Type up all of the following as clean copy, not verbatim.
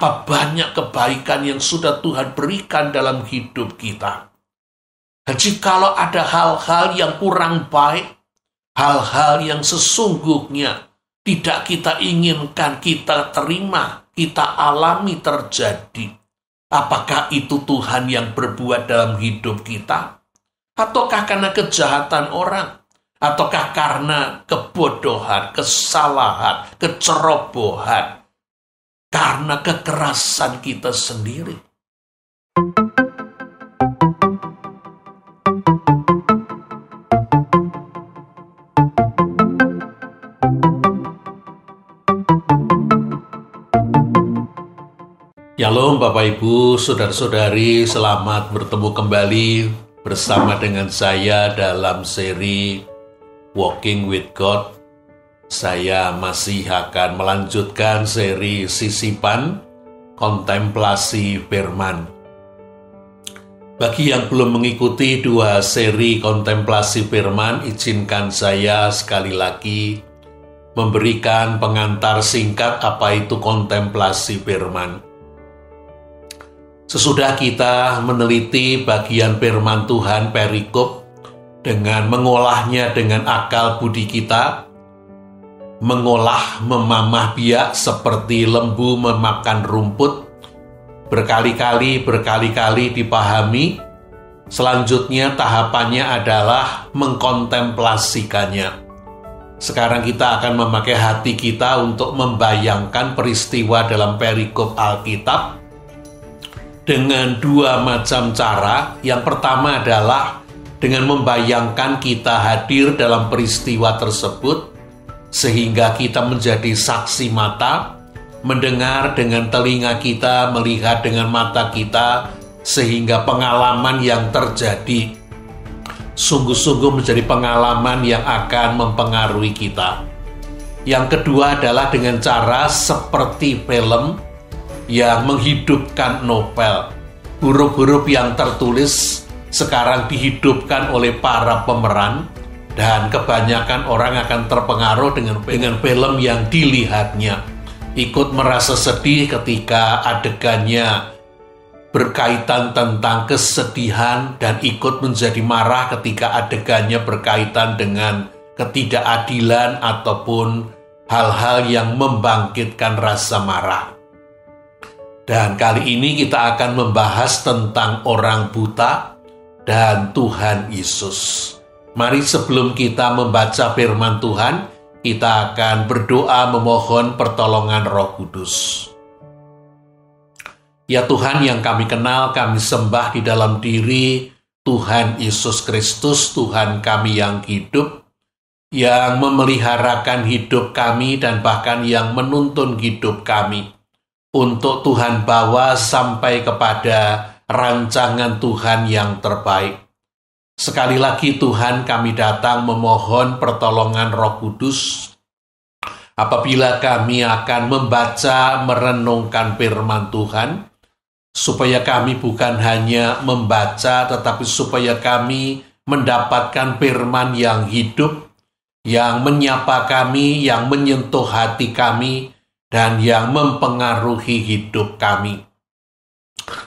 Betapa banyak kebaikan yang sudah Tuhan berikan dalam hidup kita. Dan jikalau ada hal-hal yang kurang baik, hal-hal yang sesungguhnya tidak kita inginkan, kita terima, kita alami terjadi. Apakah itu Tuhan yang berbuat dalam hidup kita? Ataukah karena kejahatan orang? Ataukah karena kebodohan, kesalahan, kecerobohan? Karena kekerasan kita sendiri. Shalom Bapak Ibu, saudara-saudari, selamat bertemu kembali bersama dengan saya dalam seri Walking with God. Saya masih akan melanjutkan seri sisipan kontemplasi firman. Bagi yang belum mengikuti dua seri kontemplasi firman, izinkan saya sekali lagi memberikan pengantar singkat apa itu kontemplasi firman. Sesudah kita meneliti bagian firman Tuhan perikop dengan mengolahnya dengan akal budi kita, mengolah memamah biak seperti lembu memakan rumput, berkali-kali dipahami. Selanjutnya tahapannya adalah mengkontemplasikannya. Sekarang kita akan memakai hati kita untuk membayangkan peristiwa dalam perikop Alkitab dengan dua macam cara. Yang pertama adalah dengan membayangkan kita hadir dalam peristiwa tersebut, sehingga kita menjadi saksi mata, mendengar dengan telinga kita, melihat dengan mata kita, sehingga pengalaman yang terjadi sungguh-sungguh menjadi pengalaman yang akan mempengaruhi kita. Yang kedua adalah dengan cara seperti film yang menghidupkan novel. Huruf-huruf yang tertulis sekarang dihidupkan oleh para pemeran, dan kebanyakan orang akan terpengaruh dengan film yang dilihatnya. Ikut merasa sedih ketika adegannya berkaitan tentang kesedihan, dan ikut menjadi marah ketika adegannya berkaitan dengan ketidakadilan ataupun hal-hal yang membangkitkan rasa marah. Dan kali ini kita akan membahas tentang orang buta dan Tuhan Yesus. Mari sebelum kita membaca firman Tuhan, kita akan berdoa memohon pertolongan Roh Kudus. Ya Tuhan yang kami kenal, kami sembah di dalam diri Tuhan Yesus Kristus, Tuhan kami yang hidup, yang memeliharakan hidup kami dan bahkan yang menuntun hidup kami untuk Tuhan bawa sampai kepada rancangan Tuhan yang terbaik. Sekali lagi Tuhan, kami datang memohon pertolongan Roh Kudus apabila kami akan membaca, merenungkan firman Tuhan, supaya kami bukan hanya membaca, tetapi supaya kami mendapatkan firman yang hidup, yang menyapa kami, yang menyentuh hati kami, dan yang mempengaruhi hidup kami.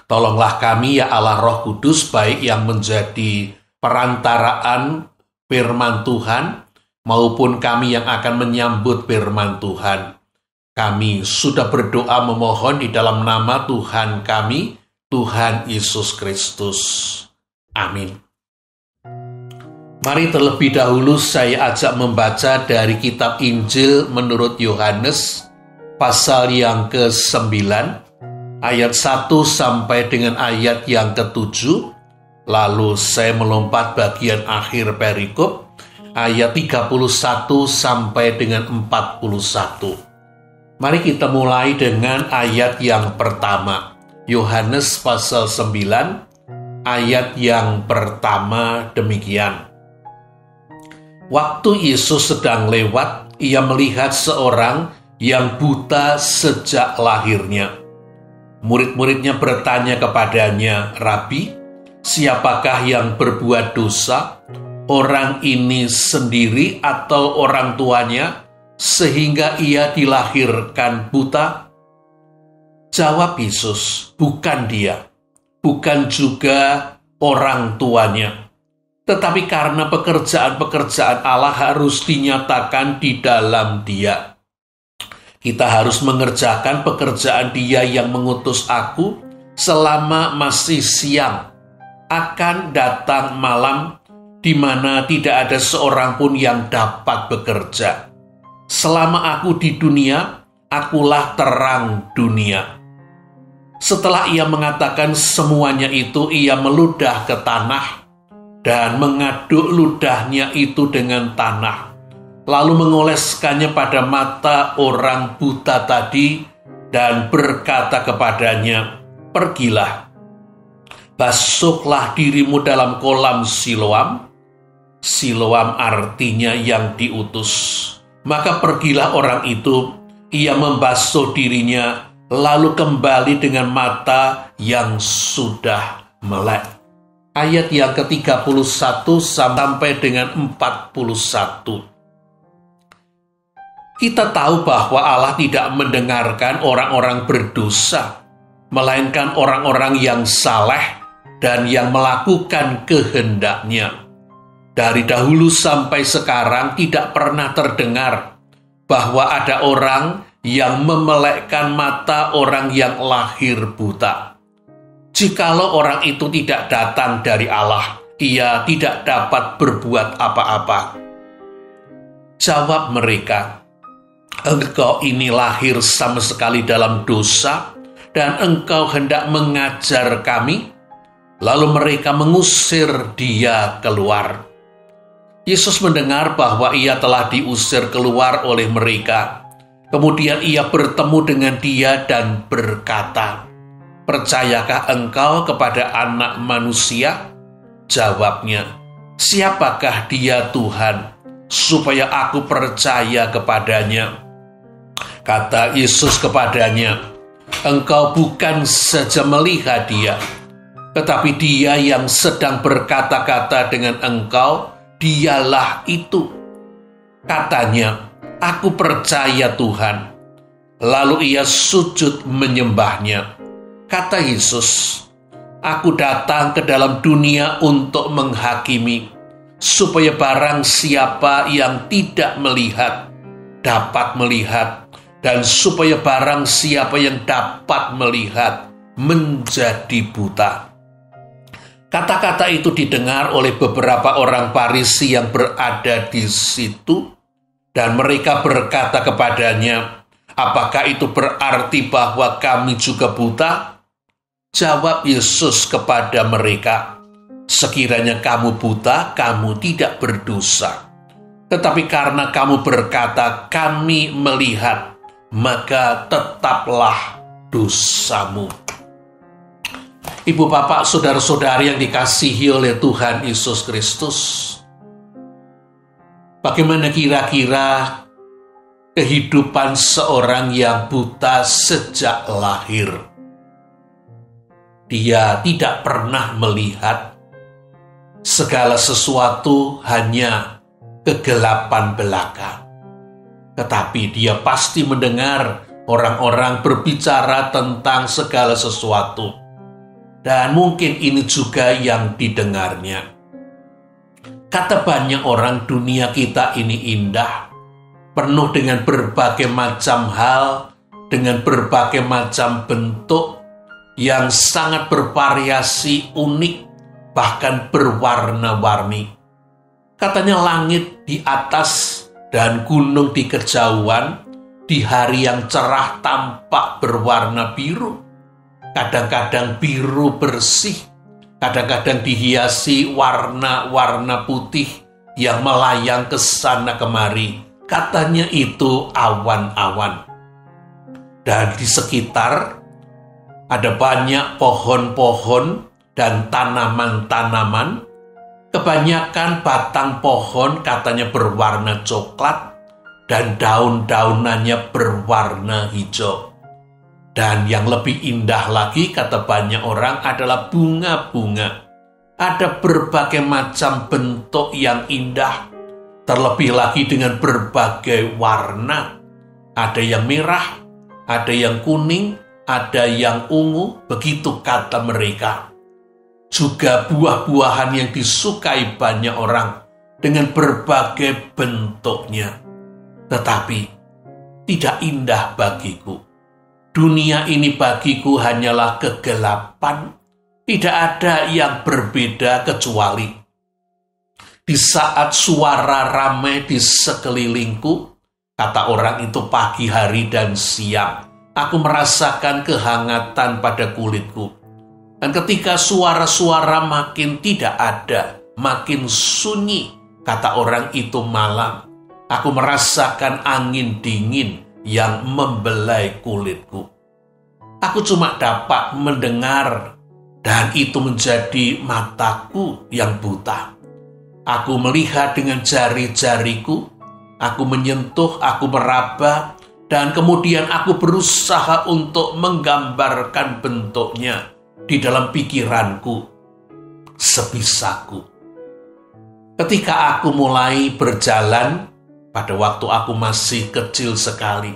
Tolonglah kami ya Allah Roh Kudus, baik yang menjadi perantaraan firman Tuhan maupun kami yang akan menyambut firman Tuhan. Kami sudah berdoa memohon di dalam nama Tuhan kami, Tuhan Yesus Kristus. Amin. Mari terlebih dahulu saya ajak membaca dari kitab Injil menurut Yohanes pasal yang ke-9 ayat 1 sampai dengan ayat yang ke-7. Lalu saya melompat bagian akhir perikop ayat 31 sampai dengan 41. Mari kita mulai dengan ayat yang pertama. Yohanes pasal 9 ayat yang pertama demikian. Waktu Yesus sedang lewat, ia melihat seorang yang buta sejak lahirnya. Murid-muridnya bertanya kepadanya, "Rabi, siapakah yang berbuat dosa, orang ini sendiri atau orang tuanya, sehingga ia dilahirkan buta?" Jawab Yesus, bukan dia, bukan juga orang tuanya. Tetapi karena pekerjaan-pekerjaan Allah harus dinyatakan di dalam dia. Kita harus mengerjakan pekerjaan Dia yang mengutus aku selama masih siang. Akan datang malam di mana tidak ada seorang pun yang dapat bekerja. Selama aku di dunia, akulah terang dunia. Setelah ia mengatakan semuanya itu, ia meludah ke tanah dan mengaduk ludahnya itu dengan tanah, lalu mengoleskannya pada mata orang buta tadi dan berkata kepadanya, "Pergilah, basuhlah dirimu dalam kolam Siloam." Siloam artinya yang diutus. Maka pergilah orang itu, ia membasuh dirinya, lalu kembali dengan mata yang sudah melek. Ayat yang ke-31 sampai dengan 41. Kita tahu bahwa Allah tidak mendengarkan orang-orang berdosa, melainkan orang-orang yang saleh dan yang melakukan kehendak-Nya. Dari dahulu sampai sekarang tidak pernah terdengar bahwa ada orang yang memelekkan mata orang yang lahir buta. Jikalau orang itu tidak datang dari Allah, ia tidak dapat berbuat apa-apa. Jawab mereka, "Engkau ini lahir sama sekali dalam dosa, dan engkau hendak mengajar kami?" Lalu mereka mengusir dia keluar. Yesus mendengar bahwa ia telah diusir keluar oleh mereka. Kemudian ia bertemu dengan dia dan berkata, "Percayakah engkau kepada Anak Manusia?" Jawabnya, "Siapakah dia Tuhan, supaya aku percaya kepadanya?" Kata Yesus kepadanya, "Engkau bukan saja melihat dia, tetapi dia yang sedang berkata-kata dengan engkau, dialah itu." Katanya, "Aku percaya Tuhan." Lalu ia sujud menyembahnya. Kata Yesus, "Aku datang ke dalam dunia untuk menghakimi, supaya barang siapa yang tidak melihat, dapat melihat, dan supaya barang siapa yang dapat melihat, menjadi buta." Kata-kata itu didengar oleh beberapa orang Farisi yang berada di situ, dan mereka berkata kepadanya, "Apakah itu berarti bahwa kami juga buta?" Jawab Yesus kepada mereka, "Sekiranya kamu buta, kamu tidak berdosa. Tetapi karena kamu berkata, 'Kami melihat,' maka tetaplah dosamu." Ibu, bapak, saudara-saudari yang dikasihi oleh Tuhan Yesus Kristus, bagaimana kira-kira kehidupan seorang yang buta sejak lahir? Dia tidak pernah melihat, segala sesuatu hanya kegelapan belaka. Tetapi dia pasti mendengar orang-orang berbicara tentang segala sesuatu. Dan mungkin ini juga yang didengarnya. Kata banyak orang, dunia kita ini indah, penuh dengan berbagai macam hal, dengan berbagai macam bentuk, yang sangat bervariasi, unik, bahkan berwarna-warni. Katanya langit di atas dan gunung di kejauhan, di hari yang cerah tampak berwarna biru. Kadang-kadang biru bersih, kadang-kadang dihiasi warna-warna putih yang melayang ke sana kemari. Katanya itu awan-awan. Dan di sekitar ada banyak pohon-pohon dan tanaman-tanaman. Kebanyakan batang pohon katanya berwarna coklat dan daun-daunannya berwarna hijau. Dan yang lebih indah lagi, kata banyak orang, adalah bunga-bunga. Ada berbagai macam bentuk yang indah, terlebih lagi dengan berbagai warna. Ada yang merah, ada yang kuning, ada yang ungu, begitu kata mereka. Juga buah-buahan yang disukai banyak orang dengan berbagai bentuknya. Tetapi tidak indah bagiku. Dunia ini bagiku hanyalah kegelapan. Tidak ada yang berbeda kecuali di saat suara ramai di sekelilingku, kata orang itu pagi hari dan siang, aku merasakan kehangatan pada kulitku. Dan ketika suara-suara makin tidak ada, makin sunyi, kata orang itu malam, aku merasakan angin dingin yang membelai kulitku. Aku cuma dapat mendengar, dan itu menjadi mataku yang buta. Aku melihat dengan jari-jariku, aku menyentuh, aku meraba, dan kemudian aku berusaha untuk menggambarkan bentuknya di dalam pikiranku sebisaku. Ketika aku mulai berjalan, pada waktu aku masih kecil sekali,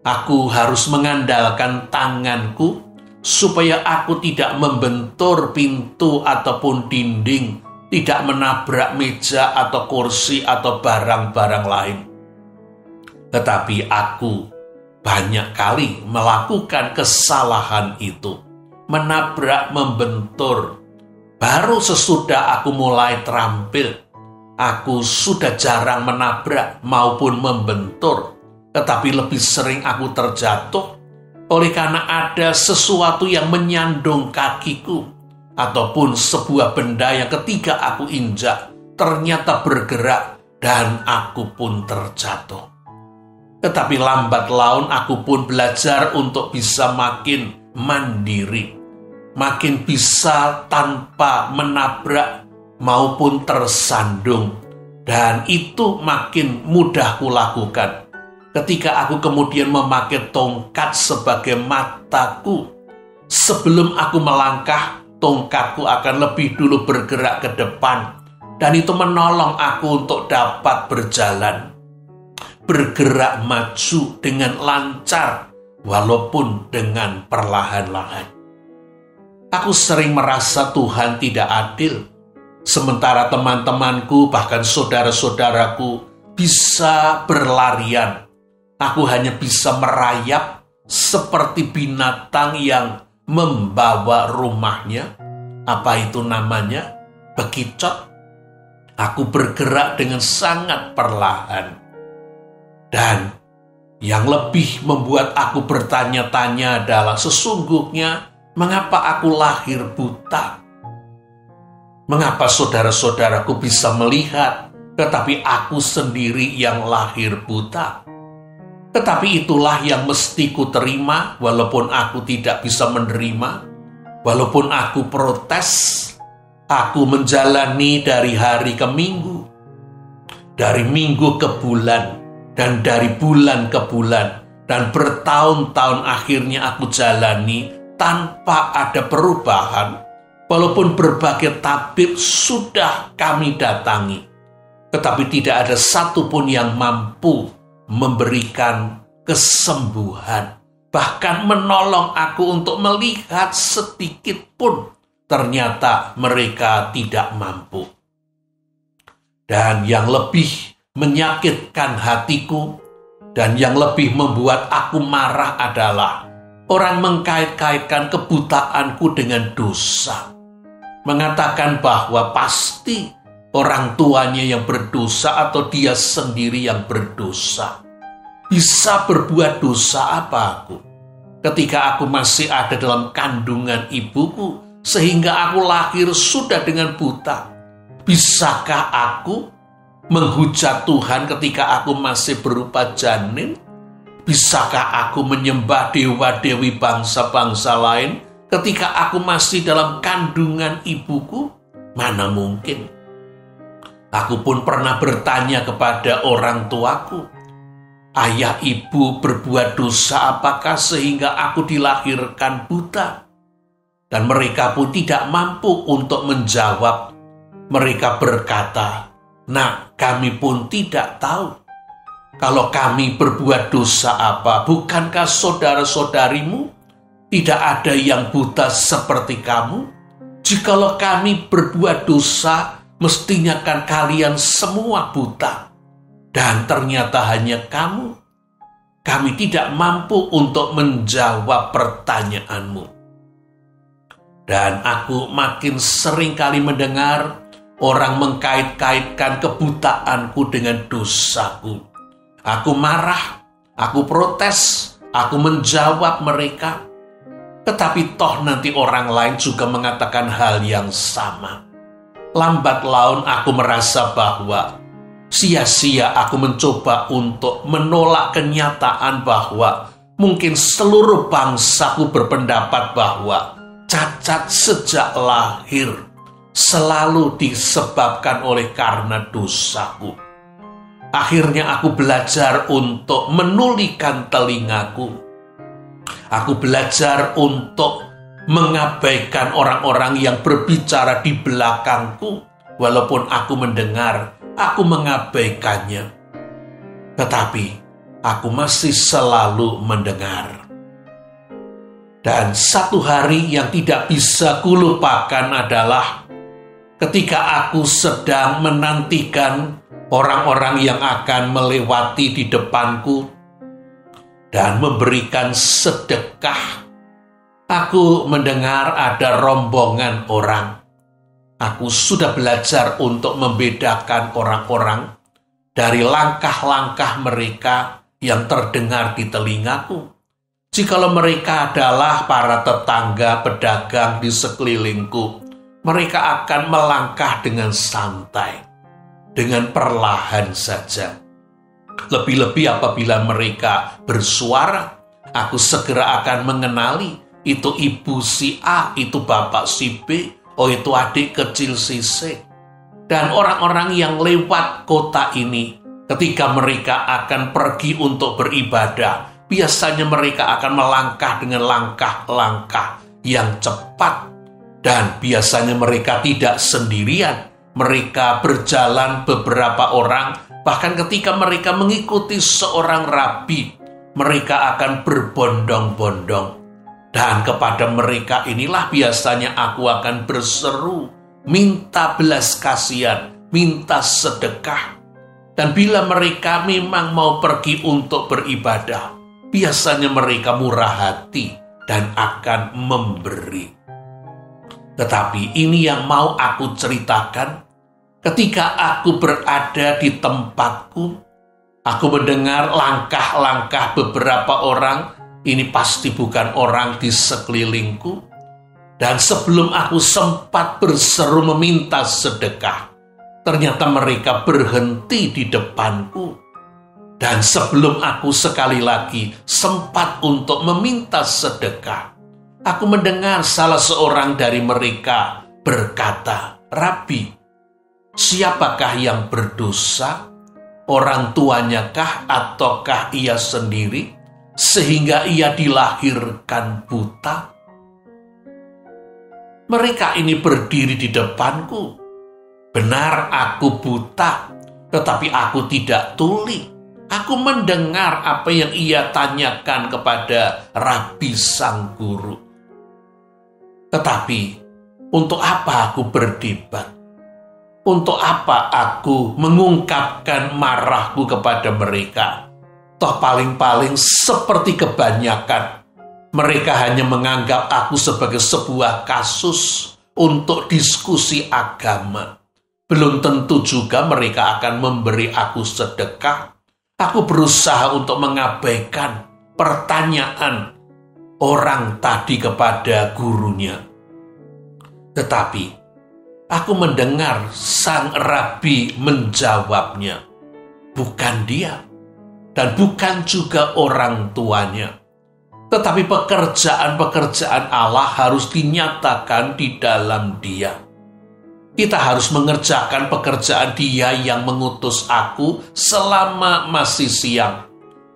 aku harus mengandalkan tanganku supaya aku tidak membentur pintu ataupun dinding, tidak menabrak meja atau kursi atau barang-barang lain. Tetapi aku banyak kali melakukan kesalahan itu, menabrak, membentur. Baru sesudah aku mulai terampil, aku sudah jarang menabrak maupun membentur, tetapi lebih sering aku terjatuh oleh karena ada sesuatu yang menyandung kakiku, ataupun sebuah benda yang ketika aku injak ternyata bergerak dan aku pun terjatuh. Tetapi lambat laun aku pun belajar untuk bisa makin mandiri, makin bisa tanpa menabrak maupun tersandung, dan itu makin mudah kulakukan ketika aku kemudian memakai tongkat sebagai mataku. Sebelum aku melangkah, tongkatku akan lebih dulu bergerak ke depan, dan itu menolong aku untuk dapat berjalan, bergerak maju dengan lancar walaupun dengan perlahan-lahan. Aku sering merasa Tuhan tidak adil, sementara teman-temanku bahkan saudara-saudaraku bisa berlarian. Aku hanya bisa merayap seperti binatang yang membawa rumahnya. Apa itu namanya? Bekicot. Aku bergerak dengan sangat perlahan. Dan yang lebih membuat aku bertanya-tanya adalah sesungguhnya mengapa aku lahir buta? Mengapa saudara-saudaraku bisa melihat, tetapi aku sendiri yang lahir buta? Tetapi itulah yang mesti ku terima, walaupun aku tidak bisa menerima, walaupun aku protes. Aku menjalani dari hari ke minggu, dari minggu ke bulan, dan dari bulan ke bulan, dan bertahun-tahun akhirnya aku jalani tanpa ada perubahan, walaupun berbagai tabib sudah kami datangi, tetapi tidak ada satupun yang mampu memberikan kesembuhan, bahkan menolong aku untuk melihat sedikit pun. Ternyata mereka tidak mampu. Dan yang lebih menyakitkan hatiku dan yang lebih membuat aku marah adalah orang mengkait-kaitkan kebutaanku dengan dosa, mengatakan bahwa pasti orang tuanya yang berdosa atau dia sendiri yang berdosa. Bisa berbuat dosa apa aku ketika aku masih ada dalam kandungan ibuku sehingga aku lahir sudah dengan buta? Bisakah aku menghujat Tuhan ketika aku masih berupa janin? Bisakah aku menyembah dewa-dewi bangsa-bangsa lain ketika aku masih dalam kandungan ibuku? Mana mungkin. Aku pun pernah bertanya kepada orang tuaku, ayah ibu berbuat dosa apakah sehingga aku dilahirkan buta? Dan mereka pun tidak mampu untuk menjawab. Mereka berkata, "Nak, kami pun tidak tahu. Kalau kami berbuat dosa apa, bukankah saudara-saudarimu Tidak ada yang buta seperti kamu. Jikalau kami berbuat dosa, mestinya kan kalian semua buta. Dan ternyata hanya kamu. Kami tidak mampu untuk menjawab pertanyaanmu. Dan aku makin sering kali mendengar orang mengkait-kaitkan kebutaanku dengan dosaku. Aku marah, aku protes, aku menjawab mereka. Tetapi toh nanti orang lain juga mengatakan hal yang sama. Lambat laun aku merasa bahwa sia-sia aku mencoba untuk menolak kenyataan bahwa mungkin seluruh bangsaku berpendapat bahwa cacat sejak lahir selalu disebabkan oleh karena dosaku. Akhirnya aku belajar untuk menulikan telingaku. Aku belajar untuk mengabaikan orang-orang yang berbicara di belakangku. Walaupun aku mendengar, aku mengabaikannya. Tetapi aku masih selalu mendengar. Dan satu hari yang tidak bisa kulupakan adalah ketika aku sedang menantikan orang-orang yang akan melewati di depanku dan memberikan sedekah. Aku mendengar ada rombongan orang. Aku sudah belajar untuk membedakan orang-orang dari langkah-langkah mereka yang terdengar di telingaku. Jikalau mereka adalah para tetangga pedagang di sekelilingku, mereka akan melangkah dengan santai, dengan perlahan saja. Lebih-lebih apabila mereka bersuara, aku segera akan mengenali itu ibu si A, itu bapak si B, oh itu adik kecil si C. Dan orang-orang yang lewat kota ini, ketika mereka akan pergi untuk beribadah, biasanya mereka akan melangkah dengan langkah-langkah yang cepat. Dan biasanya mereka tidak sendirian, mereka berjalan beberapa orang. Bahkan ketika mereka mengikuti seorang rabi, mereka akan berbondong-bondong. Dan kepada mereka inilah biasanya aku akan berseru, minta belas kasihan, minta sedekah. Dan bila mereka memang mau pergi untuk beribadah, biasanya mereka murah hati dan akan memberi. Tetapi ini yang mau aku ceritakan. Ketika aku berada di tempatku, aku mendengar langkah-langkah beberapa orang. Ini pasti bukan orang di sekelilingku. Dan sebelum aku sempat berseru meminta sedekah, ternyata mereka berhenti di depanku. Dan sebelum aku sekali lagi sempat untuk meminta sedekah, aku mendengar salah seorang dari mereka berkata, "Rabi, siapakah yang berdosa? Orang tuanya kah ataukah ia sendiri sehingga ia dilahirkan buta?" Mereka ini berdiri di depanku. Benar aku buta, tetapi aku tidak tuli. Aku mendengar apa yang ia tanyakan kepada Rabi sang guru. Tetapi untuk apa aku berdebat? Untuk apa aku mengungkapkan marahku kepada mereka? Toh paling-paling seperti kebanyakan, mereka hanya menganggap aku sebagai sebuah kasus untuk diskusi agama. Belum tentu juga mereka akan memberi aku sedekah. Aku berusaha untuk mengabaikan pertanyaan orang tadi kepada gurunya. Tetapi aku mendengar sang rabi menjawabnya, bukan dia dan bukan juga orang tuanya. Tetapi pekerjaan-pekerjaan Allah harus dinyatakan di dalam dia. Kita harus mengerjakan pekerjaan dia yang mengutus aku selama masih siang.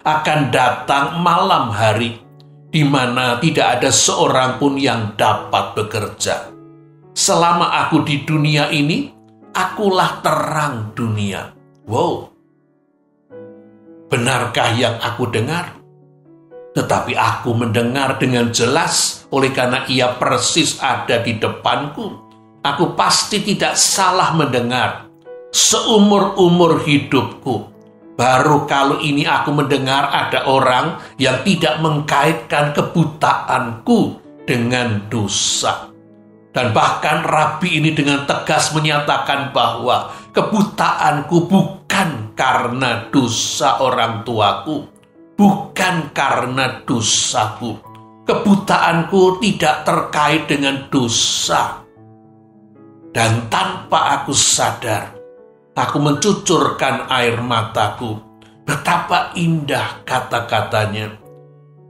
Akan datang malam hari, di mana tidak ada seorang pun yang dapat bekerja. Selama aku di dunia ini, akulah terang dunia. Wow, benarkah yang aku dengar? Tetapi aku mendengar dengan jelas, oleh karena ia persis ada di depanku. Aku pasti tidak salah mendengar. Seumur-umur hidupku, baru kali ini aku mendengar ada orang yang tidak mengkaitkan kebutaanku dengan dosa. Dan bahkan rabi ini dengan tegas menyatakan bahwa kebutaanku bukan karena dosa orang tuaku, bukan karena dosaku. Kebutaanku tidak terkait dengan dosa. Dan tanpa aku sadar, aku mencucurkan air mataku. Betapa indah kata-katanya.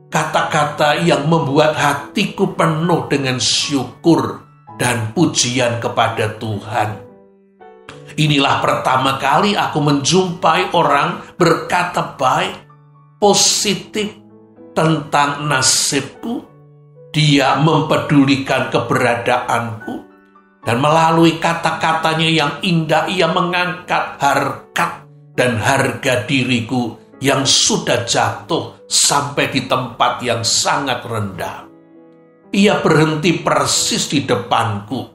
Kata-kata yang membuat hatiku penuh dengan syukur dan pujian kepada Tuhan. Inilah pertama kali aku menjumpai orang berkata baik, positif tentang nasibku. Dia mempedulikan keberadaanku. Dan melalui kata-katanya yang indah, ia mengangkat harkat dan harga diriku yang sudah jatuh sampai di tempat yang sangat rendah. Ia berhenti persis di depanku,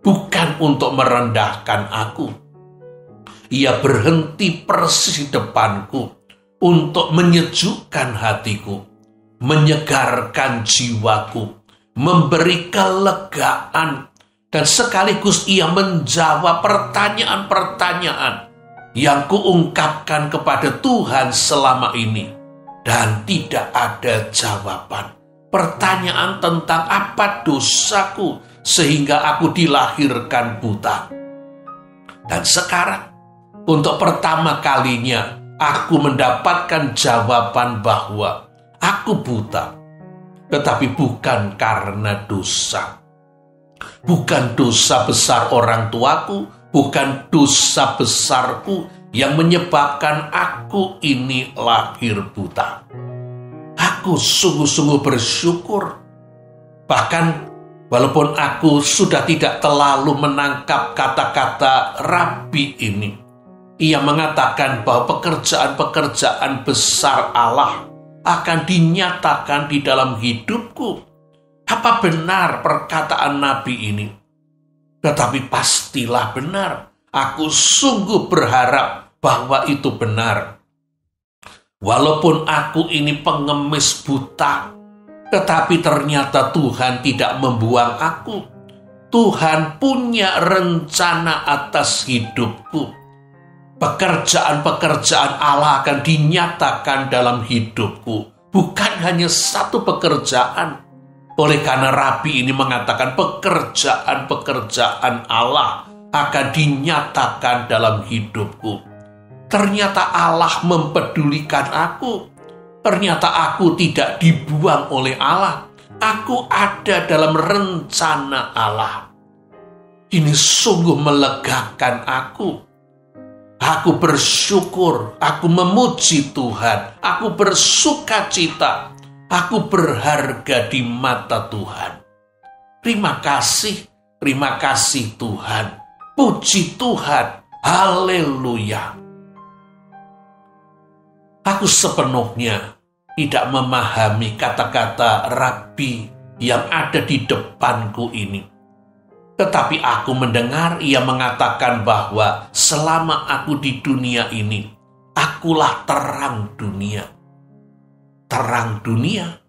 bukan untuk merendahkan aku. Ia berhenti persis di depanku untuk menyejukkan hatiku, menyegarkan jiwaku, memberi kelegaan. Dan sekaligus ia menjawab pertanyaan-pertanyaan yang kuungkapkan kepada Tuhan selama ini. Dan tidak ada jawaban. Pertanyaan tentang apa dosaku sehingga aku dilahirkan buta. Dan sekarang, untuk pertama kalinya, aku mendapatkan jawaban bahwa aku buta. Tetapi bukan karena dosa. Bukan dosa besar orang tuaku, bukan dosa besarku yang menyebabkan aku ini lahir buta. Aku sungguh-sungguh bersyukur. Bahkan walaupun aku sudah tidak terlalu menangkap kata-kata rabi ini, ia mengatakan bahwa pekerjaan-pekerjaan besar Allah akan dinyatakan di dalam hidupku. Apa benar perkataan Nabi ini? Tetapi pastilah benar. Aku sungguh berharap bahwa itu benar. Walaupun aku ini pengemis buta, tetapi ternyata Tuhan tidak membuang aku. Tuhan punya rencana atas hidupku. Pekerjaan-pekerjaan Allah akan dinyatakan dalam hidupku. Bukan hanya satu pekerjaan. Oleh karena rabi ini mengatakan pekerjaan-pekerjaan Allah akan dinyatakan dalam hidupku. Ternyata Allah mempedulikan aku. Ternyata aku tidak dibuang oleh Allah. Aku ada dalam rencana Allah. Ini sungguh melegakan aku. Aku bersyukur, aku memuji Tuhan, aku bersukacita. Aku berharga di mata Tuhan. Terima kasih Tuhan. Puji Tuhan. Haleluya. Aku sepenuhnya tidak memahami kata-kata rabi yang ada di depanku ini. Tetapi aku mendengar ia mengatakan bahwa selama aku di dunia ini, akulah terang dunia. Terang dunia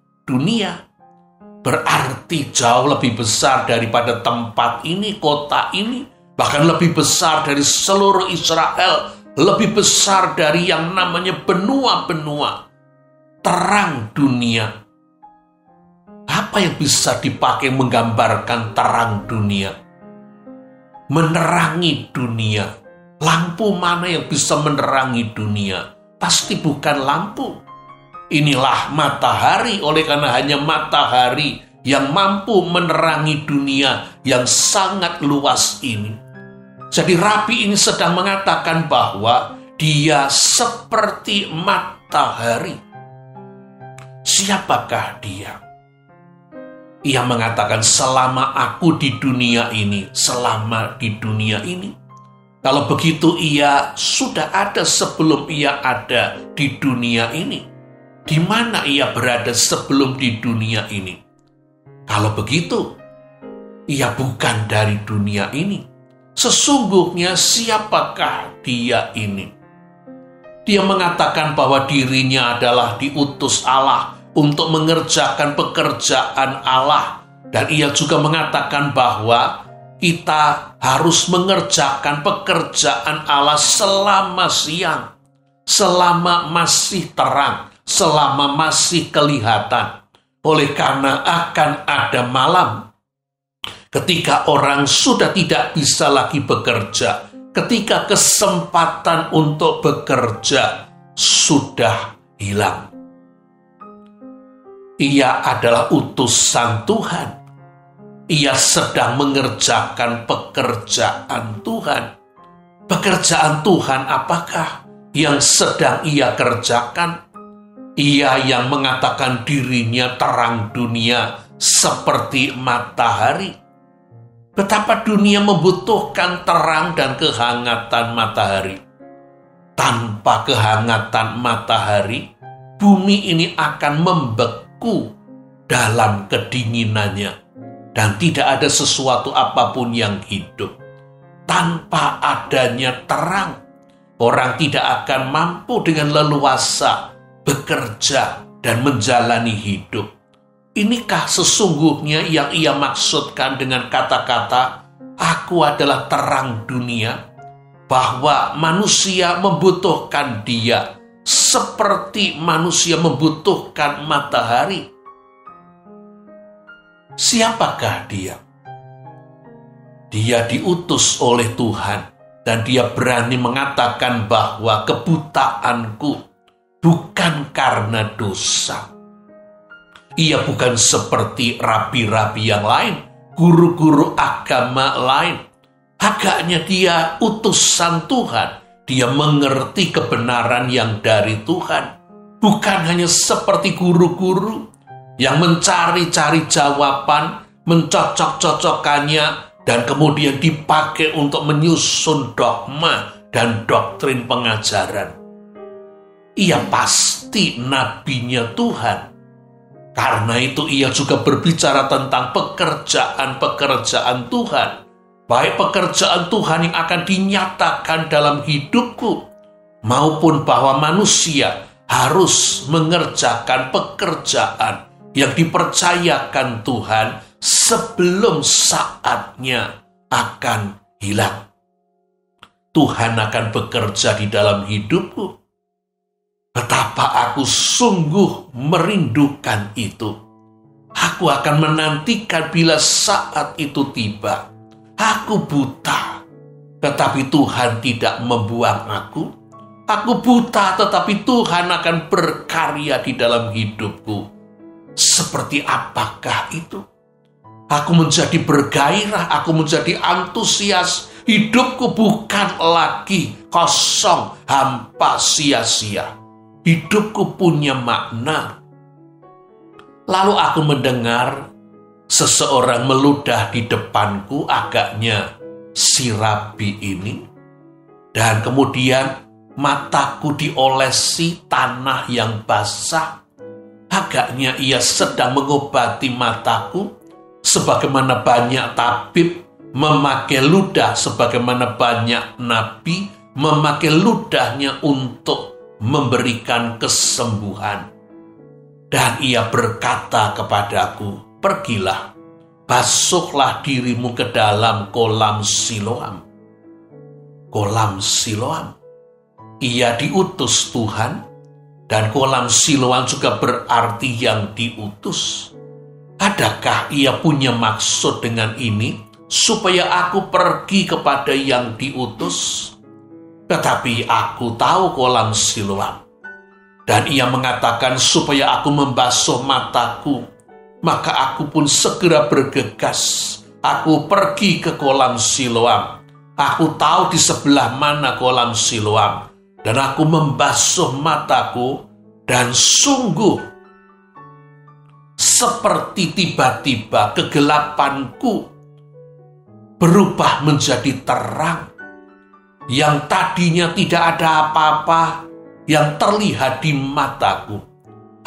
berarti jauh lebih besar daripada tempat ini, kota ini, bahkan lebih besar dari seluruh Israel, lebih besar dari yang namanya benua-benua. Terang dunia. Apa yang bisa dipakai menggambarkan terang dunia? Menerangi dunia. Lampu mana yang bisa menerangi dunia? Pasti bukan lampu. Inilah matahari, oleh karena hanya matahari yang mampu menerangi dunia yang sangat luas ini. Jadi rabi ini sedang mengatakan bahwa dia seperti matahari. Siapakah dia? Ia mengatakan selama aku di dunia ini, kalau begitu ia sudah ada sebelum ia ada di dunia ini. di mana ia berada sebelum di dunia ini. Kalau begitu, ia bukan dari dunia ini. Sesungguhnya siapakah dia ini? Dia mengatakan bahwa dirinya adalah diutus Allah untuk mengerjakan pekerjaan Allah. Dan ia juga mengatakan bahwa kita harus mengerjakan pekerjaan Allah selama siang, selama masih terang, selama masih kelihatan. Oleh karena akan ada malam, ketika orang sudah tidak bisa lagi bekerja, ketika kesempatan untuk bekerja sudah hilang. Ia adalah utusan Tuhan. Ia sedang mengerjakan pekerjaan Tuhan. Pekerjaan Tuhan apakah yang sedang ia kerjakan? Ia yang mengatakan dirinya terang dunia seperti matahari. Betapa dunia membutuhkan terang dan kehangatan matahari. Tanpa kehangatan matahari, bumi ini akan membeku dalam kedinginannya. Dan tidak ada sesuatu apapun yang hidup. Tanpa adanya terang, orang tidak akan mampu dengan leluasa bekerja dan menjalani hidup. Inikah sesungguhnya yang ia maksudkan dengan kata-kata, "Aku adalah terang dunia"? Bahwa manusia membutuhkan dia seperti manusia membutuhkan matahari. Siapakah dia? Dia diutus oleh Tuhan dan dia berani mengatakan bahwa kebutaanku bukan karena dosa. Ia bukan seperti rabi-rabi yang lain, guru-guru agama lain. Agaknya dia utusan Tuhan. Dia mengerti kebenaran yang dari Tuhan. Bukan hanya seperti guru-guru yang mencari-cari jawaban, mencocok-cocokkannya, dan kemudian dipakai untuk menyusun dogma dan doktrin pengajaran. Ia pasti nabinya Tuhan. Karena itu ia juga berbicara tentang pekerjaan-pekerjaan Tuhan. Baik pekerjaan Tuhan yang akan dinyatakan dalam hidupku, maupun bahwa manusia harus mengerjakan pekerjaan yang dipercayakan Tuhan sebelum saatnya akan hilang. Tuhan akan bekerja di dalam hidupku. Betapa aku sungguh merindukan itu. Aku akan menantikan bila saat itu tiba. Aku buta, tetapi Tuhan tidak membuang aku. Aku buta, tetapi Tuhan akan berkarya di dalam hidupku. Seperti apakah itu? Aku menjadi bergairah, aku menjadi antusias. Hidupku bukan lagi kosong, hampa, sia-sia. Hidupku punya makna. Lalu aku mendengar seseorang meludah di depanku, agaknya si rabi ini. Dan kemudian mataku diolesi tanah yang basah. Agaknya ia sedang mengobati mataku, sebagaimana banyak tabib memakai ludah, sebagaimana banyak nabi memakai ludahnya untuk memberikan kesembuhan. Dan ia berkata kepadaku, "Pergilah, basuhlah dirimu ke dalam kolam Siloam." Kolam Siloam. Ia diutus Tuhan, dan kolam Siloam juga berarti yang diutus. Adakah ia punya maksud dengan ini? Supaya aku pergi kepada yang diutus? Tetapi aku tahu kolam Siloam. Dan ia mengatakan supaya aku membasuh mataku. Maka aku pun segera bergegas. Aku pergi ke kolam Siloam. Aku tahu di sebelah mana kolam Siloam. Dan aku membasuh mataku. Dan sungguh seperti tiba-tiba kegelapanku berubah menjadi terang. Yang tadinya tidak ada apa-apa yang terlihat di mataku.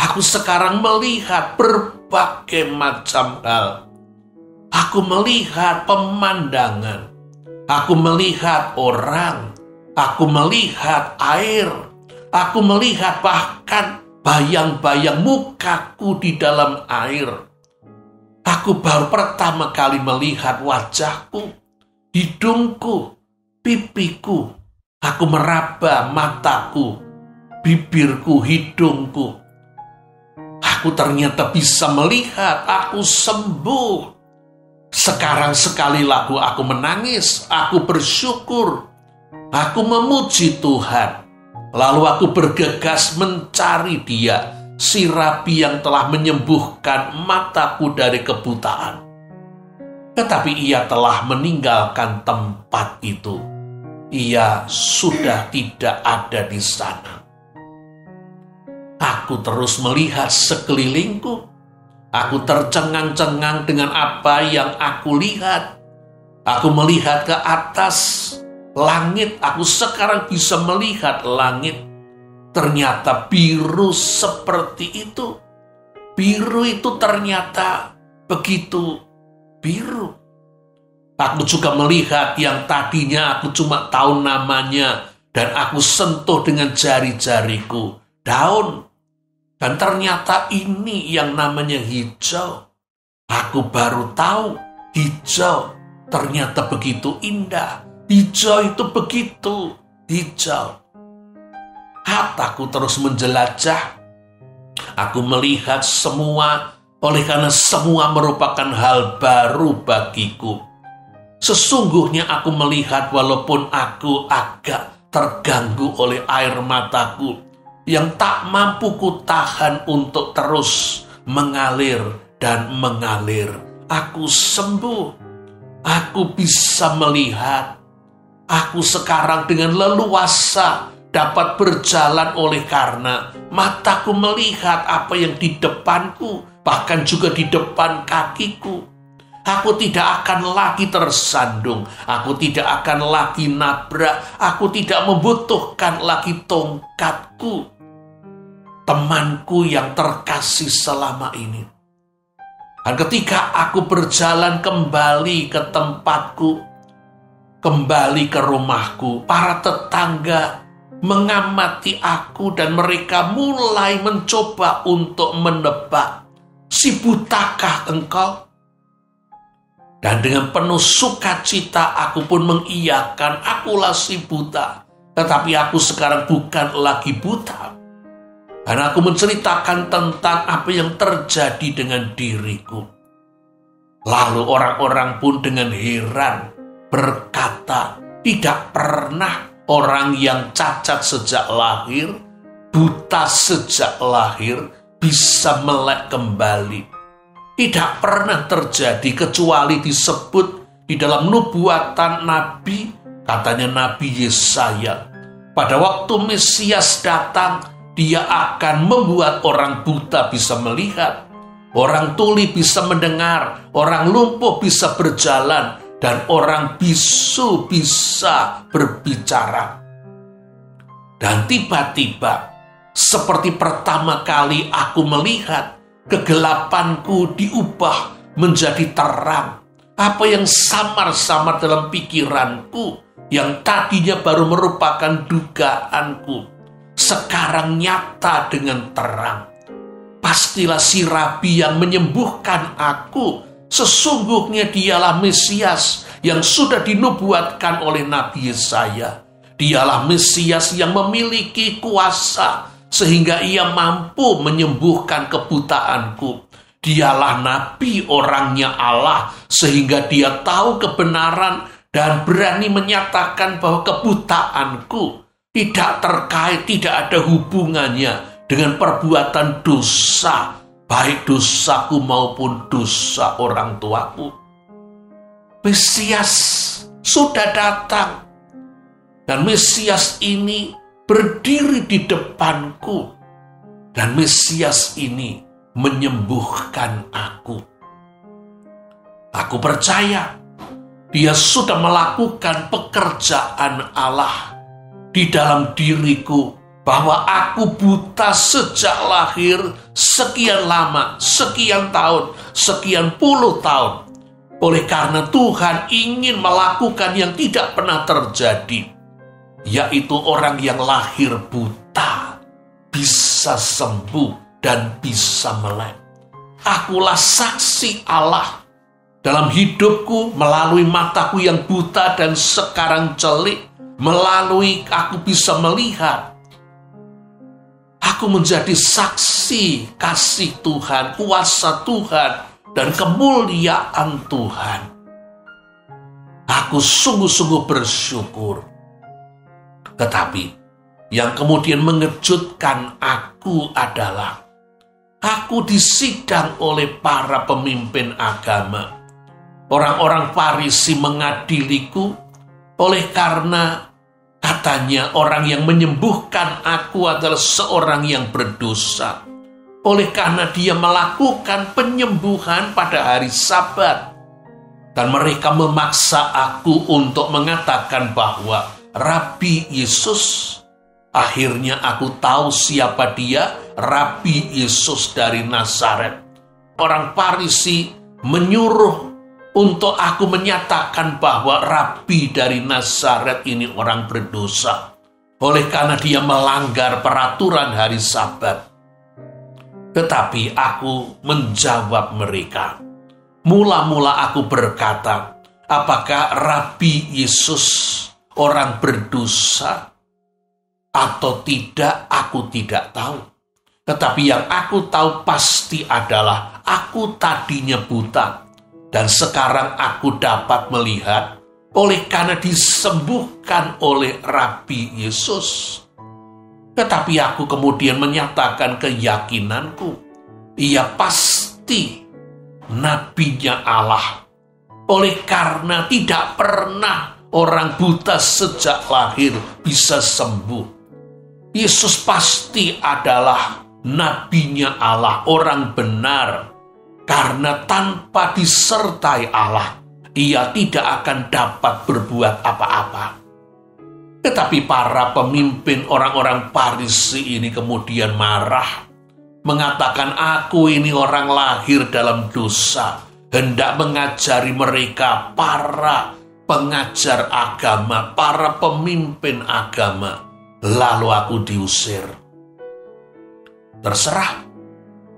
Aku sekarang melihat berbagai macam hal. Aku melihat pemandangan. Aku melihat orang. Aku melihat air. Aku melihat bahkan bayang-bayang mukaku di dalam air. Aku baru pertama kali melihat wajahku, hidungku, pipiku. Aku meraba mataku, bibirku, hidungku. Aku ternyata bisa melihat, aku sembuh. Sekarang sekali lagu aku menangis, aku bersyukur, aku memuji Tuhan. Lalu aku bergegas mencari Dia, si Rabi yang telah menyembuhkan mataku dari kebutaan. Tetapi ia telah meninggalkan tempat itu. Ia sudah tidak ada di sana. Aku terus melihat sekelilingku. Aku tercengang-cengang dengan apa yang aku lihat. Aku melihat ke atas langit. Aku sekarang bisa melihat langit. Ternyata biru seperti itu. Biru itu ternyata begitu biru. Aku juga melihat yang tadinya aku cuma tahu namanya dan aku sentuh dengan jari-jariku. Daun. Dan ternyata ini yang namanya hijau. Aku baru tahu hijau ternyata begitu indah. Hijau itu begitu hijau. Hataku terus menjelajah. Aku melihat semua, oleh karena semua merupakan hal baru bagiku. Sesungguhnya aku melihat walaupun aku agak terganggu oleh air mataku yang tak mampu kutahan untuk terus mengalir dan mengalir. Aku sembuh. Aku bisa melihat. Aku sekarang dengan leluasa dapat berjalan oleh karena mataku melihat apa yang di depanku, bahkan juga di depan kakiku. Aku tidak akan lagi tersandung. Aku tidak akan lagi nabrak. Aku tidak membutuhkan lagi tongkatku. Temanku yang terkasih selama ini. Dan ketika aku berjalan kembali ke tempatku, kembali ke rumahku, para tetangga mengamati aku dan mereka mulai mencoba untuk menebak, si butakah engkau? Dan dengan penuh sukacita aku pun mengiyakan, akulah si buta. Tetapi aku sekarang bukan lagi buta. Karena aku menceritakan tentang apa yang terjadi dengan diriku. Lalu orang-orang pun dengan heran berkata, tidak pernah orang yang cacat sejak lahir, buta sejak lahir, bisa melek kembali. Tidak pernah terjadi kecuali disebut di dalam nubuatan Nabi, katanya Nabi Yesaya. Pada waktu Mesias datang, Dia akan membuat orang buta bisa melihat, orang tuli bisa mendengar, orang lumpuh bisa berjalan, dan orang bisu bisa berbicara. Dan tiba-tiba, seperti pertama kali aku melihat, kegelapanku diubah menjadi terang. Apa yang samar-samar dalam pikiranku, yang tadinya baru merupakan dugaanku, sekarang nyata dengan terang. Pastilah si Rabi yang menyembuhkan aku, sesungguhnya Dialah Mesias yang sudah dinubuatkan oleh Nabi Yesaya. Dialah Mesias yang memiliki kuasa sehingga Ia mampu menyembuhkan kebutaanku. Dialah Nabi, orangnya Allah, sehingga Dia tahu kebenaran dan berani menyatakan bahwa kebutaanku tidak terkait, tidak ada hubungannya dengan perbuatan dosa, baik dosaku maupun dosa orang tuaku. Mesias sudah datang, dan Mesias ini berdiri di depanku, dan Mesias ini menyembuhkan aku. Aku percaya Dia sudah melakukan pekerjaan Allah di dalam diriku bahwa aku buta sejak lahir sekian lama, sekian tahun, sekian puluh tahun. Oleh karena Tuhan ingin melakukan yang tidak pernah terjadi, yaitu orang yang lahir buta bisa sembuh dan bisa melek. Akulah saksi Allah dalam hidupku melalui mataku yang buta dan sekarang celik, melalui aku bisa melihat. Aku menjadi saksi kasih Tuhan, kuasa Tuhan, dan kemuliaan Tuhan. Aku sungguh-sungguh bersyukur. Tetapi yang kemudian mengejutkan aku adalah aku disidang oleh para pemimpin agama. Orang-orang Farisi mengadiliku oleh karena katanya orang yang menyembuhkan aku adalah seorang yang berdosa. Oleh karena dia melakukan penyembuhan pada hari Sabat. Dan mereka memaksa aku untuk mengatakan bahwa Rabi Yesus, akhirnya aku tahu siapa dia, Rabi Yesus dari Nazaret. Orang Farisi menyuruh untuk aku menyatakan bahwa Rabi dari Nazaret ini orang berdosa. Oleh karena dia melanggar peraturan hari Sabat. Tetapi aku menjawab mereka. Mula-mula aku berkata, apakah Rabi Yesus orang berdosa atau tidak, aku tidak tahu. Tetapi yang aku tahu pasti adalah aku tadinya buta. Dan sekarang aku dapat melihat oleh karena disembuhkan oleh Rabi Yesus. Tetapi aku kemudian menyatakan keyakinanku. Ia pasti nabinya Allah. Oleh karena tidak pernah orang buta sejak lahir bisa sembuh. Yesus pasti adalah nabinya Allah, orang benar. Karena tanpa disertai Allah, ia tidak akan dapat berbuat apa-apa. Tetapi para pemimpin orang-orang Farisi ini kemudian marah, mengatakan aku ini orang lahir dalam dosa, hendak mengajari mereka para pengajar agama, para pemimpin agama. Lalu aku diusir. Terserah.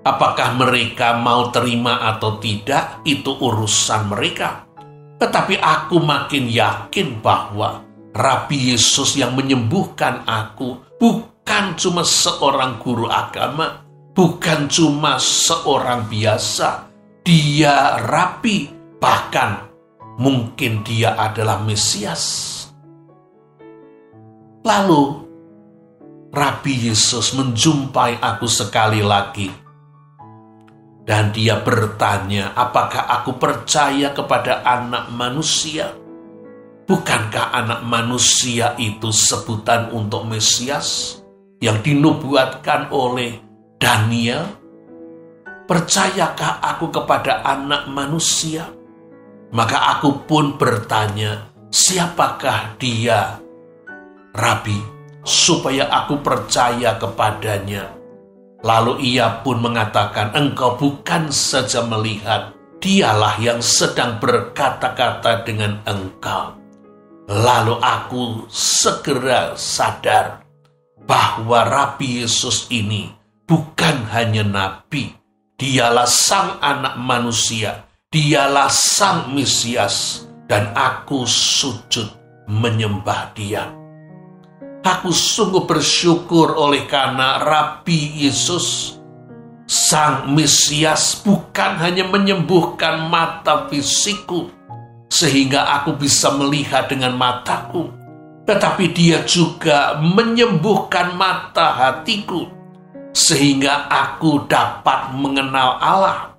Apakah mereka mau terima atau tidak, itu urusan mereka. Tetapi aku makin yakin bahwa Rabi Yesus yang menyembuhkan aku bukan cuma seorang guru agama, bukan cuma seorang biasa. Dia Rabi, bahkan mungkin dia adalah Mesias. Lalu Rabi Yesus menjumpai aku sekali lagi. Dan dia bertanya, apakah aku percaya kepada anak manusia? Bukankah anak manusia itu sebutan untuk Mesias yang dinubuatkan oleh Daniel? Percayakah aku kepada anak manusia? Maka aku pun bertanya, siapakah dia, Rabi, supaya aku percaya kepadanya? Lalu ia pun mengatakan, engkau bukan saja melihat, dialah yang sedang berkata-kata dengan engkau. Lalu aku segera sadar bahwa Rabi Yesus ini bukan hanya nabi, dialah sang anak manusia, dialah sang Mesias, dan aku sujud menyembah dia. Aku sungguh bersyukur oleh karena Rabi Yesus, sang Mesias, bukan hanya menyembuhkan mata fisikku, sehingga aku bisa melihat dengan mataku, tetapi dia juga menyembuhkan mata hatiku, sehingga aku dapat mengenal Allah,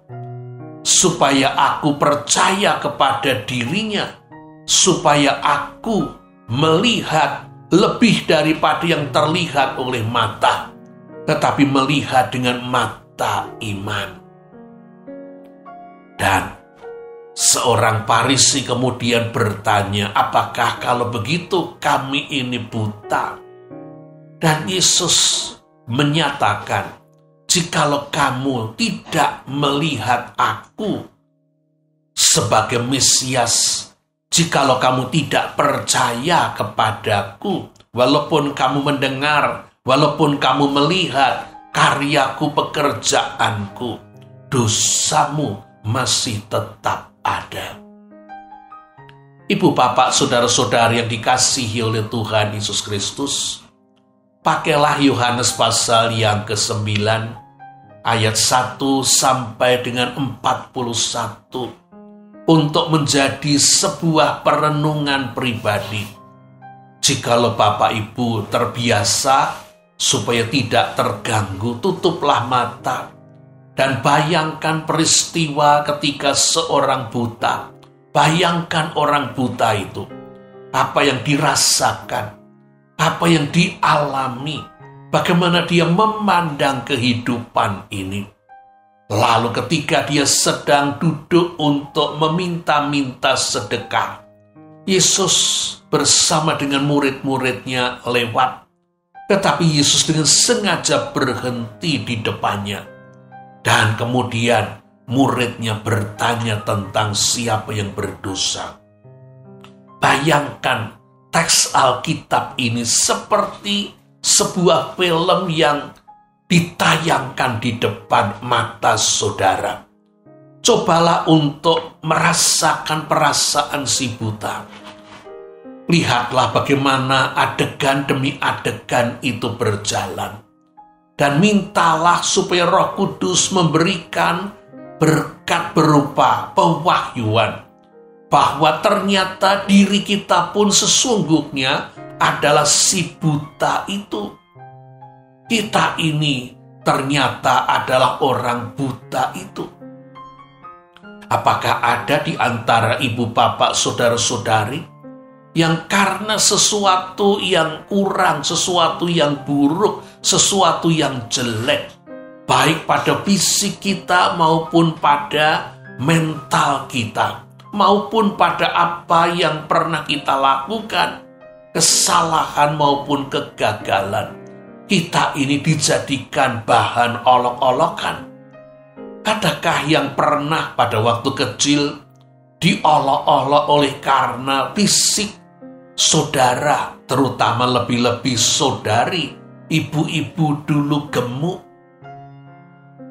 supaya aku percaya kepada dirinya, supaya aku melihat lebih daripada yang terlihat oleh mata, tetapi melihat dengan mata iman. Dan seorang Farisi kemudian bertanya, apakah kalau begitu kami ini buta? Dan Yesus menyatakan, jikalau kamu tidak melihat aku sebagai Mesias, jikalau kamu tidak percaya kepadaku, walaupun kamu mendengar, walaupun kamu melihat karyaku, pekerjaanku, dosamu masih tetap ada. Ibu, bapak, saudara-saudari yang dikasihi oleh Tuhan Yesus Kristus, pakailah Yohanes pasal yang ke-9, ayat 1 sampai dengan 41, untuk menjadi sebuah perenungan pribadi. Jikalau Bapak Ibu terbiasa supaya tidak terganggu, tutuplah mata dan bayangkan peristiwa ketika seorang buta. Bayangkan orang buta itu, apa yang dirasakan, apa yang dialami, bagaimana dia memandang kehidupan ini. Lalu ketika dia sedang duduk untuk meminta-minta sedekah, Yesus bersama dengan murid-muridnya lewat, tetapi Yesus dengan sengaja berhenti di depannya. Dan kemudian muridnya bertanya tentang siapa yang berdosa. Bayangkan teks Alkitab ini seperti sebuah film yang ditayangkan di depan mata saudara. Cobalah untuk merasakan perasaan si buta. Lihatlah bagaimana adegan demi adegan itu berjalan. Dan mintalah supaya Roh Kudus memberikan berkat berupa pewahyuan bahwa ternyata diri kita pun sesungguhnya adalah si buta itu. Kita ini ternyata adalah orang buta itu. Apakah ada di antara ibu, bapak, saudara-saudari yang karena sesuatu yang kurang, sesuatu yang buruk, sesuatu yang jelek, baik pada fisik kita maupun pada mental kita, maupun pada apa yang pernah kita lakukan, kesalahan maupun kegagalan, kita ini dijadikan bahan olok-olokan. Adakah yang pernah pada waktu kecil diolok-olok oleh karena fisik saudara, terutama lebih-lebih saudari, ibu-ibu dulu gemuk?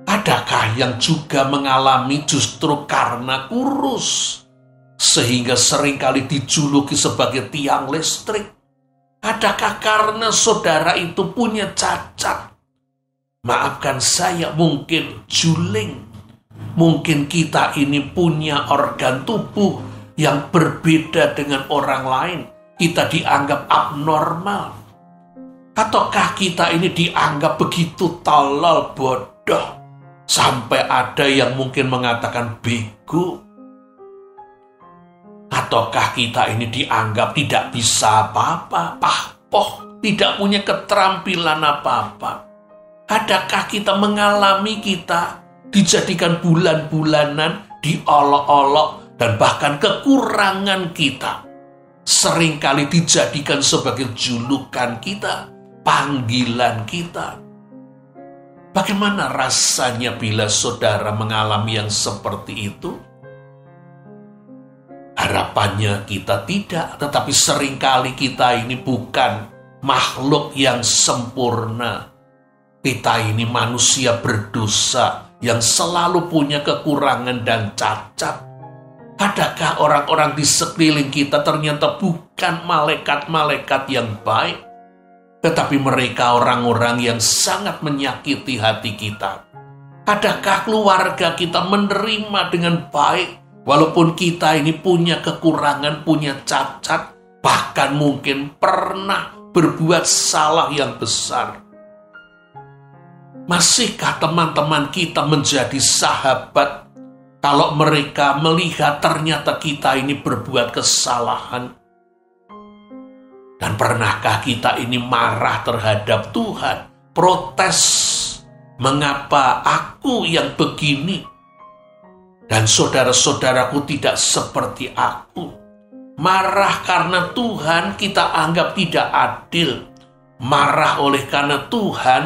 Adakah yang juga mengalami justru karena kurus, sehingga seringkali dijuluki sebagai tiang listrik? Adakah karena saudara itu punya cacat? Maafkan saya, mungkin juling. Mungkin kita ini punya organ tubuh yang berbeda dengan orang lain. Kita dianggap abnormal. Ataukah kita ini dianggap begitu tolol, bodoh, sampai ada yang mungkin mengatakan bego? Ataukah kita ini dianggap tidak bisa apa-apa, pahpoh, tidak punya keterampilan apa-apa? Adakah kita mengalami kita dijadikan bulan-bulanan, diolok-olok, dan bahkan kekurangan kita seringkali dijadikan sebagai julukan kita, panggilan kita? Bagaimana rasanya bila saudara mengalami yang seperti itu? Harapannya kita tidak, tetapi seringkali kita ini bukan makhluk yang sempurna. Kita ini manusia berdosa yang selalu punya kekurangan dan cacat. Adakah orang-orang di sekeliling kita ternyata bukan malaikat-malaikat yang baik, tetapi mereka orang-orang yang sangat menyakiti hati kita? Adakah keluarga kita menerima dengan baik, walaupun kita ini punya kekurangan, punya cacat, bahkan mungkin pernah berbuat salah yang besar? Masihkah teman-teman kita menjadi sahabat kalau mereka melihat ternyata kita ini berbuat kesalahan? Dan pernahkah kita ini marah terhadap Tuhan, protes, mengapa aku yang begini dan saudara-saudaraku tidak seperti aku? Marah karena Tuhan kita anggap tidak adil, marah oleh karena Tuhan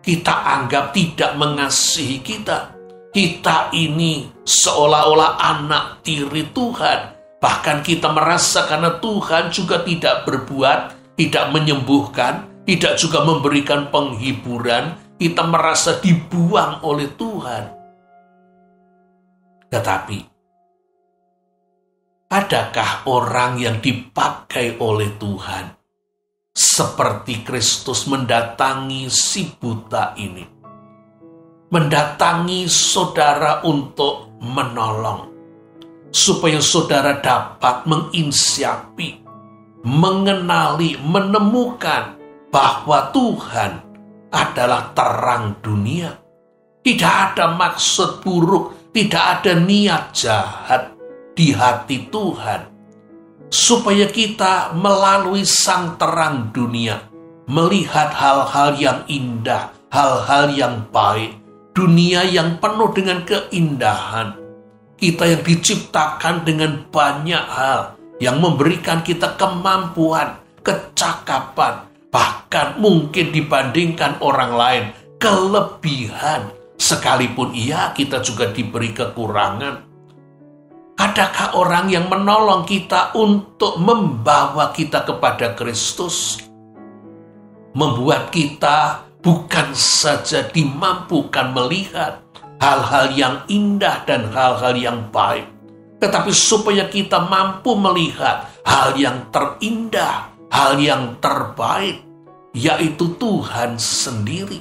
kita anggap tidak mengasihi kita. Kita ini seolah-olah anak tiri Tuhan. Bahkan kita merasa karena Tuhan juga tidak berbuat, tidak menyembuhkan, tidak juga memberikan penghiburan, kita merasa dibuang oleh Tuhan. Tetapi, adakah orang yang dipakai oleh Tuhan seperti Kristus mendatangi si buta ini? Mendatangi saudara untuk menolong, supaya saudara dapat menginsiapi, mengenali, menemukan bahwa Tuhan adalah terang dunia. Tidak ada maksud buruk, tidak ada niat jahat di hati Tuhan, supaya kita melalui sang terang dunia melihat hal-hal yang indah, hal-hal yang baik, dunia yang penuh dengan keindahan. Kita yang diciptakan dengan banyak hal yang memberikan kita kemampuan, kecakapan, bahkan mungkin dibandingkan orang lain, kelebihan. Sekalipun kita juga diberi kekurangan. Adakah orang yang menolong kita untuk membawa kita kepada Kristus? Membuat kita bukan saja dimampukan melihat hal-hal yang indah dan hal-hal yang baik, tetapi supaya kita mampu melihat hal yang terindah, hal yang terbaik, yaitu Tuhan sendiri.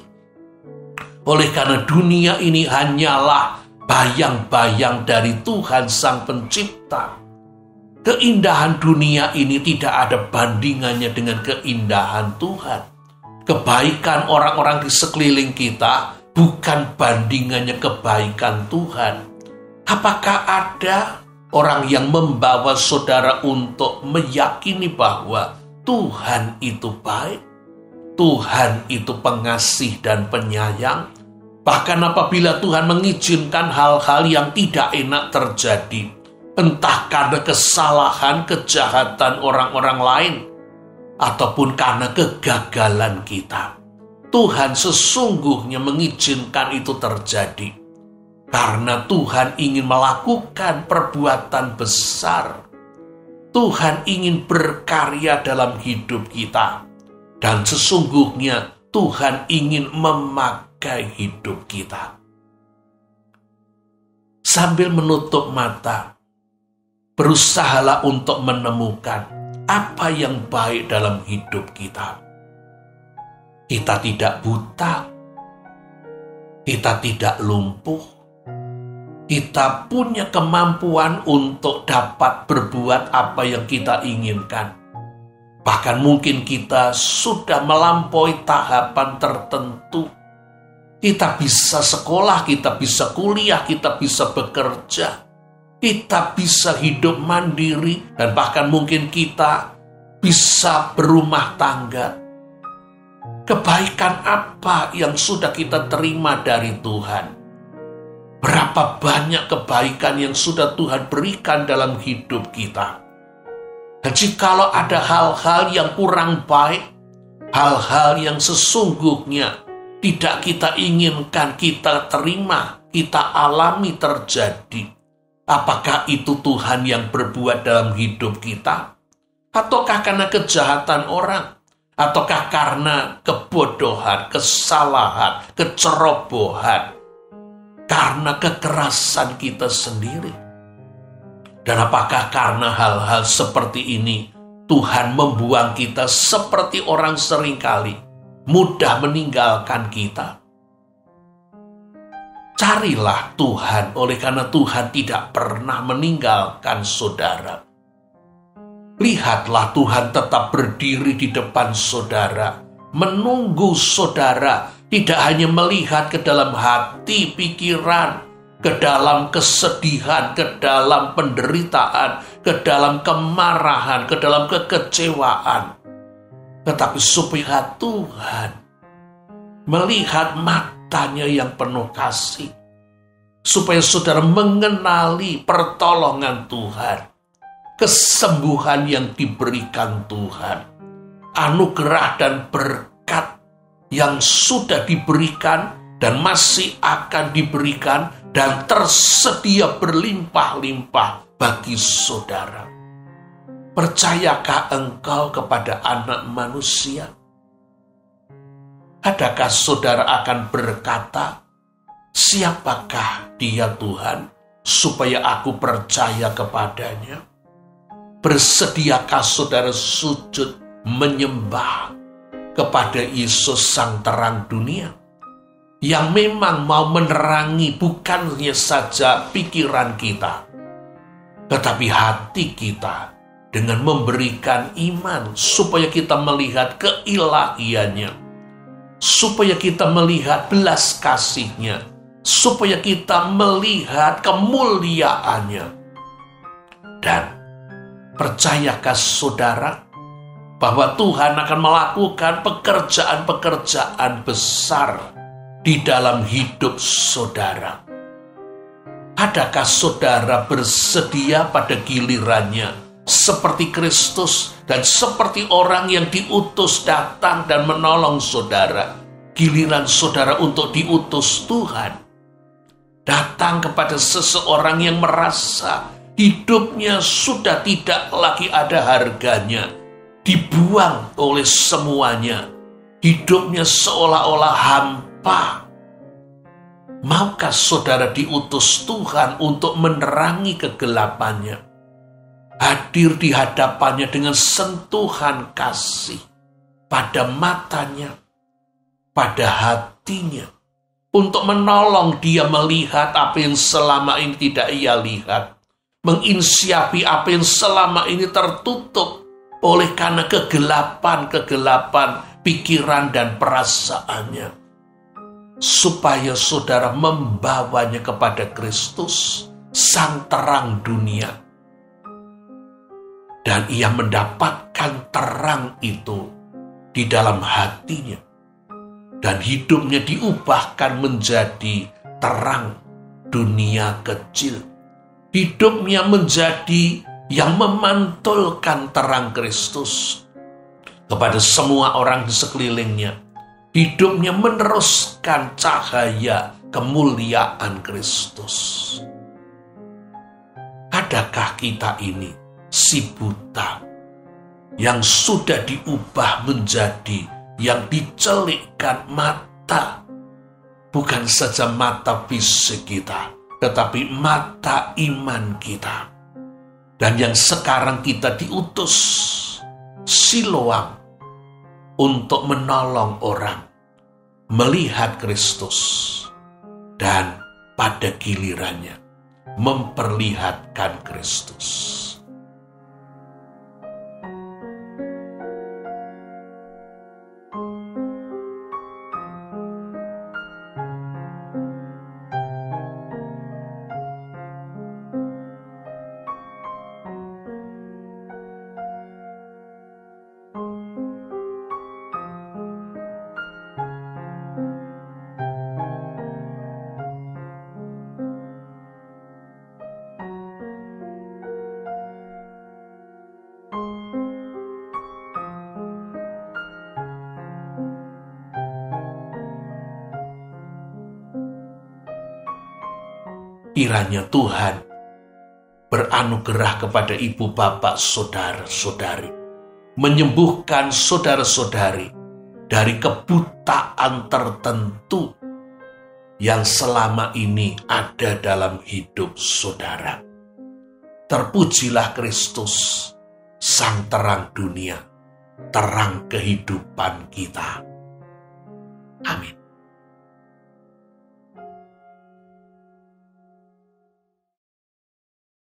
Oleh karena dunia ini hanyalah bayang-bayang dari Tuhan Sang Pencipta. Keindahan dunia ini tidak ada bandingannya dengan keindahan Tuhan. Kebaikan orang-orang di sekeliling kita bukan bandingannya kebaikan Tuhan. Apakah ada orang yang membawa saudara untuk meyakini bahwa Tuhan itu baik, Tuhan itu pengasih dan penyayang? Bahkan apabila Tuhan mengizinkan hal-hal yang tidak enak terjadi, entah karena kesalahan, kejahatan orang-orang lain, ataupun karena kegagalan kita, Tuhan sesungguhnya mengizinkan itu terjadi karena Tuhan ingin melakukan perbuatan besar. Tuhan ingin berkarya dalam hidup kita, dan sesungguhnya Tuhan ingin memakai hidup kita. Sambil menutup mata, berusahalah untuk menemukan apa yang baik dalam hidup kita. Kita tidak buta, kita tidak lumpuh, kita punya kemampuan untuk dapat berbuat apa yang kita inginkan. Bahkan mungkin kita sudah melampaui tahapan tertentu. Kita bisa sekolah, kita bisa kuliah, kita bisa bekerja, kita bisa hidup mandiri, dan bahkan mungkin kita bisa berumah tangga. Kebaikan apa yang sudah kita terima dari Tuhan? Berapa banyak kebaikan yang sudah Tuhan berikan dalam hidup kita? Dan jikalau ada hal-hal yang kurang baik, hal-hal yang sesungguhnya tidak kita inginkan, kita terima, kita alami terjadi, apakah itu Tuhan yang berbuat dalam hidup kita? Ataukah karena kejahatan orang? Ataukah karena kebodohan, kesalahan, kecerobohan? Karena kekerasan kita sendiri? Dan apakah karena hal-hal seperti ini Tuhan membuang kita seperti orang seringkali mudah meninggalkan kita? Carilah Tuhan, oleh karena Tuhan tidak pernah meninggalkan saudara. Lihatlah Tuhan tetap berdiri di depan saudara, menunggu saudara, tidak hanya melihat ke dalam hati, pikiran, ke dalam kesedihan, ke dalam penderitaan, ke dalam kemarahan, ke dalam kekecewaan, tetapi supaya Tuhan melihat matanya yang penuh kasih, supaya saudara mengenali pertolongan Tuhan, kesembuhan yang diberikan Tuhan, anugerah dan berkat berkat yang sudah diberikan dan masih akan diberikan dan tersedia berlimpah-limpah bagi saudara. Percayakah engkau kepada Anak Manusia? Adakah saudara akan berkata, siapakah Dia Tuhan, supaya aku percaya kepadanya? Bersediakah saudara sujud menyembah kepada Yesus Sang Terang Dunia, yang memang mau menerangi bukannya saja pikiran kita, tetapi hati kita, dengan memberikan iman supaya kita melihat keilahiannya, supaya kita melihat belas kasih-Nya, supaya kita melihat kemuliaannya. Dan percayakah saudara bahwa Tuhan akan melakukan pekerjaan-pekerjaan besar di dalam hidup saudara? Adakah saudara bersedia pada gilirannya seperti Kristus dan seperti orang yang diutus datang dan menolong saudara? Giliran saudara untuk diutus Tuhan, datang kepada seseorang yang merasa hidupnya sudah tidak lagi ada harganya, dibuang oleh semuanya, hidupnya seolah-olah hampa. Maukah saudara diutus Tuhan untuk menerangi kegelapannya, hadir di hadapannya dengan sentuhan kasih pada matanya, pada hatinya, untuk menolong dia melihat apa yang selama ini tidak ia lihat, menginsiapi apa yang selama ini tertutup oleh karena kegelapan pikiran dan perasaannya, supaya saudara membawanya kepada Kristus, Sang Terang Dunia, dan ia mendapatkan terang itu di dalam hatinya, dan hidupnya diubahkan menjadi terang dunia kecil. Hidupnya menjadi yang memantulkan terang Kristus kepada semua orang di sekelilingnya. Hidupnya meneruskan cahaya kemuliaan Kristus. Adakah kita ini si buta yang sudah diubah menjadi yang dicelikkan mata, bukan saja mata fisik kita, tetapi mata iman kita, dan yang sekarang kita diutus Siloam untuk menolong orang melihat Kristus dan pada gilirannya memperlihatkan Kristus. Kiranya Tuhan beranugerah kepada ibu bapak saudara-saudari, menyembuhkan saudara-saudari dari kebutaan tertentu yang selama ini ada dalam hidup saudara. Terpujilah Kristus, Sang Terang Dunia, terang kehidupan kita.